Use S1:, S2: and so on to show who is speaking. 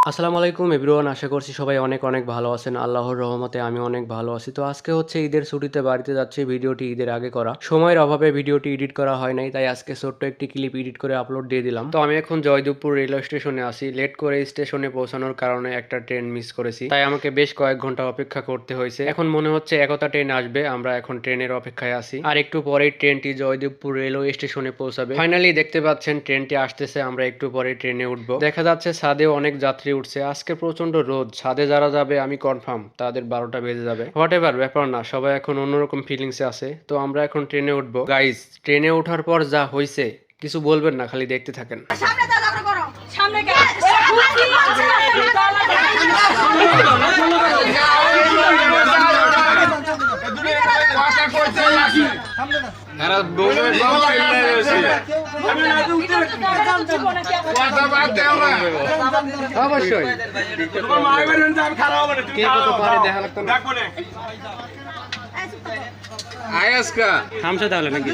S1: আসসালামু আলাইকুম এভরিওয়ান, আশা করছি সবাই অনেক অনেক ভালো আছেন। আল্লাহর রহমতে আমি অনেক ভালো আছি। তো আজকে হচ্ছে ঈদের ছুটিতে বাড়িতে যাচ্ছি। ভিডিওটি ঈদের আগে করা, সময়ের অভাবে ভিডিওটি এডিট করা হয় নাই, তাই আজকে ছোট্ট একটি ক্লিপ এডিট করে আপলোড দিয়ে দিলাম। তো আমি এখন জয়দেবপুর রেলওয়ে স্টেশনে আছি। লেট করে স্টেশনে পৌঁছানোর কারণে একটা ট্রেন মিস করেছি, তাই আমাকে বেশ কয়েক ঘন্টা অপেক্ষা করতে হয়েছে। এখন মনে হচ্ছে একতা ট্রেন আসবে, আমরা এখন ট্রেনের অপেক্ষায় আছি। আর একটু পরেই ট্রেনটি জয়দেবপুর রেলওয়ে স্টেশনে পৌঁছাবে। ফাইনালি দেখতে পাচ্ছেন ট্রেনটি আসতেছে, আমরা একটু পরে ট্রেনে উঠবো। দেখা যাচ্ছে ছাদে অনেক যাত্রী উঠছে। আজকে প্রচন্ড রোদ, ছাদে যারা যাবে আমি কনফার্ম তাদের 12টা বেজে যাবে। হোয়াট এভার, ব্যাপার না, সবাই এখন অন্যরকম ফিলিংসে আছে। তো আমরা এখন ট্রেনে উঠবো। গাইস, ট্রেনে ওঠার পর যা হয়েছে কিছু বলবেন না, খালি দেখতে থাকেন। অবশ্যই থামছে তাহলে নাকি?